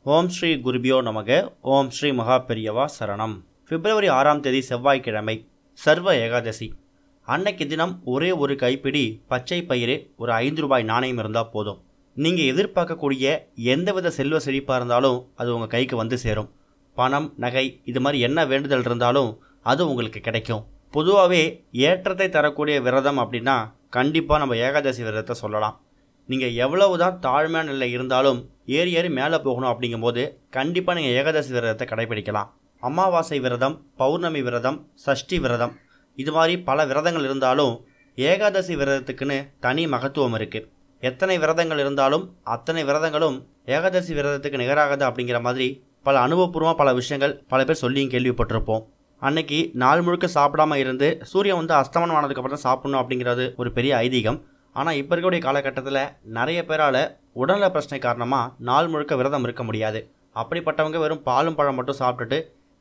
ஓம் ஸ்ரீ குருபியோ நமக. ஓம் ஸ்ரீ மகா பெரியவா சரணம். பிப்ரவரி 6ஆம் தேதி செவ்வாய்க்கிழமை, சர்வ ஏகாதசி. அன்னைக்கு தினம் ஒரே ஒரு கைப்பிடி பச்சை பயிறு, ஒரு 5 ரூபாய் நாணயம் இருந்தால் போதும். நீங்கள் எதிர்பார்க்கக்கூடிய எந்தவித செல்வ செழிப்பாக இருந்தாலும் அது உங்கள் கைக்கு வந்து சேரும். பணம், நகை, இது மாதிரி என்ன வேண்டுதல் இருந்தாலும் அது உங்களுக்கு கிடைக்கும். பொதுவாகவே ஏற்றத்தை தரக்கூடிய விரதம் அப்படின்னா கண்டிப்பாக நம்ம ஏகாதசி விரதத்தை சொல்லலாம். நீங்கள் எவ்வளவு தான் தாழ்மையான நிலையில் இருந்தாலும் ஏறி ஏறி மேலே போகணும் அப்படிங்கும்போது கண்டிப்பாக நீங்கள் ஏகாதசி விரதத்தை கடைபிடிக்கலாம். அமாவாசை விரதம், பௌர்ணமி விரதம், சஷ்டி விரதம், இது மாதிரி பல விரதங்கள் இருந்தாலும் ஏகாதசி விரதத்துக்குன்னு தனி மகத்துவம் இருக்குது. எத்தனை விரதங்கள் இருந்தாலும் அத்தனை விரதங்களும் ஏகாதசி விரதத்துக்கு நிகராகாது அப்படிங்கிற மாதிரி பல அனுபவபூர்வமாக பல விஷயங்கள் பல பேர் சொல்லியும் கேள்விப்பட்டிருப்போம். அன்னைக்கு நாள் முழுக்க சாப்பிடாம இருந்து சூரியன் அஸ்தமனம் ஆனதுக்கப்புறம் தான் சாப்பிடணும் அப்படிங்கிறது ஒரு பெரிய ஐதீகம். ஆனால் இப்போ இருக்கக்கூடிய காலகட்டத்தில் நிறைய பேரால் உடல்நல பிரச்சனை காரணமாக நாள் முழுக்க விரதம் இருக்க முடியாது. அப்படிப்பட்டவங்க வெறும் பாலும் பழம் மட்டும் சாப்பிட்டுட்டு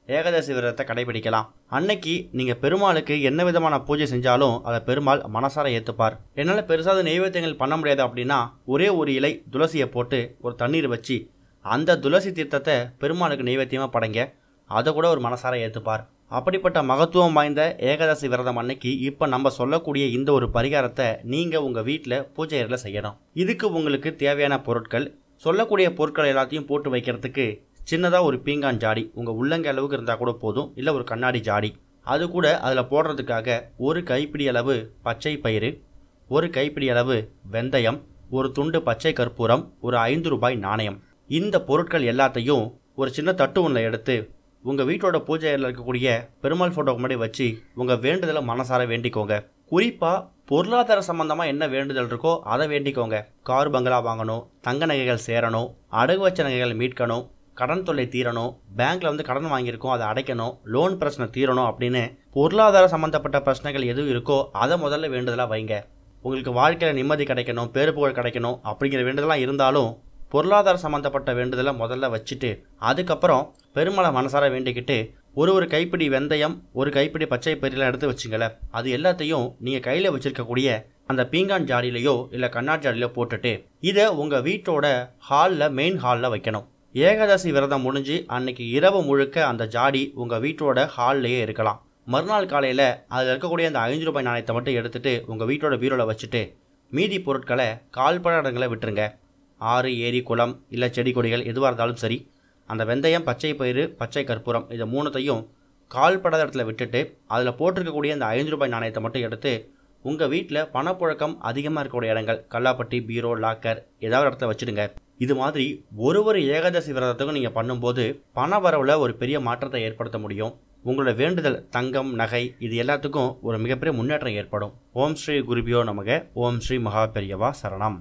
ஏகாதசி விரதத்தை கடைபிடிக்கலாம். அன்னைக்கு நீங்கள் பெருமாளுக்கு என்ன விதமான பூஜை செஞ்சாலும் அதை பெருமாள் மனசார ஏற்றுப்பார். என்னால் பெருசாக நெய்வேத்தியங்கள் பண்ண முடியாது அப்படின்னா ஒரே ஒரு இலை துளசியை போட்டு ஒரு தண்ணீர் வச்சு அந்த துளசி தீர்த்தத்தை பெருமாளுக்கு நெய்வேத்தியமாக படைங்க, அதை கூட ஒரு மனசார ஏற்றுப்பார். அப்படிப்பட்ட மகத்துவம் வாய்ந்த ஏகாதசி விரதம் அன்னைக்கு இப்போ நம்ம சொல்லக்கூடிய இந்த ஒரு பரிகாரத்தை நீங்கள் உங்கள் வீட்டில் பூஜை அறையில் செய்யணும். இதுக்கு உங்களுக்கு தேவையான பொருட்கள், சொல்லக்கூடிய பொருட்கள் எல்லாத்தையும் போட்டு வைக்கிறதுக்கு சின்னதாக ஒரு பீங்கான் ஜாடி உங்கள் உள்ளங்க அளவுக்கு இருந்தால் கூட போதும், இல்லை ஒரு கண்ணாடி ஜாடி. அது கூட அதில் போடுறதுக்காக ஒரு கைப்பிடி அளவு பச்சை பயிறு, ஒரு கைப்பிடி அளவு வெந்தயம், ஒரு துண்டு பச்சை கற்பூரம், ஒரு 5 ரூபாய் நாணயம். இந்த பொருட்கள் எல்லாத்தையும் ஒரு சின்ன தட்டு ஒன்றில் எடுத்து உங்கள் வீட்டோட பூஜை அறையில் இருக்கக்கூடிய பெருமாள் ஃபோட்டோக்கு முன்னாடி வச்சு உங்கள் வேண்டுதலை மனசார வேண்டிக்கோங்க. குறிப்பாக பொருளாதார சம்பந்தமாக என்ன வேண்டுதல் இருக்கோ அதை வேண்டிக்கோங்க. கார் பங்களா வாங்கணும், தங்க நகைகள் சேரணும், அடகு வச்ச நகைகள் மீட்கணும், கடன் தொல்லை தீரணும், பேங்க்கில் கடன் வாங்கியிருக்கோம் அதை அடைக்கணும், லோன் பிரச்சனை தீரணும் அப்படின்னு பொருளாதார சம்மந்தப்பட்ட பிரச்சனைகள் எதுவும் இருக்கோ அதை முதல்ல வேண்டுதலாக வைங்க. உங்களுக்கு வாழ்க்கையில் நிம்மதி கிடைக்கணும், பேரு புகழ் கிடைக்கணும் அப்படிங்கிற வேண்டுதலாம் இருந்தாலும் பொருளாதார சம்மந்தப்பட்ட வேண்டுதலை முதல்ல வச்சுட்டு அதுக்கப்புறம் பெருமாளை மனசார வேண்டிக்கிட்டு ஒரு கைப்பிடி வெந்தயம், ஒரு கைப்பிடி பச்சை பயிரெலாம் எடுத்து வச்சுங்களேன். அது எல்லாத்தையும் நீங்கள் கையில் வச்சுருக்கக்கூடிய அந்த பீங்கான் ஜாடியிலையோ இல்லை கண்ணாடி ஜாடியிலையோ போட்டுட்டு இதை உங்கள் வீட்டோட ஹாலில், மெயின் ஹாலில் வைக்கணும். ஏகாதசி விரதம் முடிஞ்சு அன்னைக்கு இரவு முழுக்க அந்த ஜாடி உங்கள் வீட்டோட ஹால்லையே இருக்கலாம். மறுநாள் காலையில் அதில் இருக்கக்கூடிய அந்த 5 ரூபாய் நாணயத்தை மட்டும் எடுத்துகிட்டு உங்கள் வீட்டோட பீரோவில் வச்சுட்டு மீதி பொருட்களை கால்பட இடங்களை விட்டுருங்க. ஆறு, ஏரி, குளம், இல்லை செடி கொடிகள் எதுவாக இருந்தாலும் சரி, அந்த வெந்தயம், பச்சை பயிறு, பச்சை கற்பூரம் இதை மூணுத்தையும் கால்படாத இடத்துல விட்டுட்டு அதில் போட்டிருக்கக்கூடிய அந்த 5 ரூபாய் நாணயத்தை மட்டும் எடுத்து உங்கள் வீட்டில் பணப்புழக்கம் அதிகமாக இருக்கக்கூடிய இடங்கள், கல்லாப்பட்டி, பீரோ, லாக்கர் ஏதாவது இடத்துல வச்சுடுங்க. இது மாதிரி ஒரு ஏகாதசி விரதத்துக்கும் நீங்கள் பண்ணும்போது பண வரவில் ஒரு பெரிய மாற்றத்தை ஏற்படுத்த முடியும். உங்களோட வேண்டுதல், தங்கம், நகை இது எல்லாத்துக்கும் ஒரு மிகப்பெரிய முன்னேற்றம் ஏற்படும். ஓம் ஸ்ரீ குருபியோ நமக. ஓம் ஸ்ரீ மகா பெரியவா சரணம்.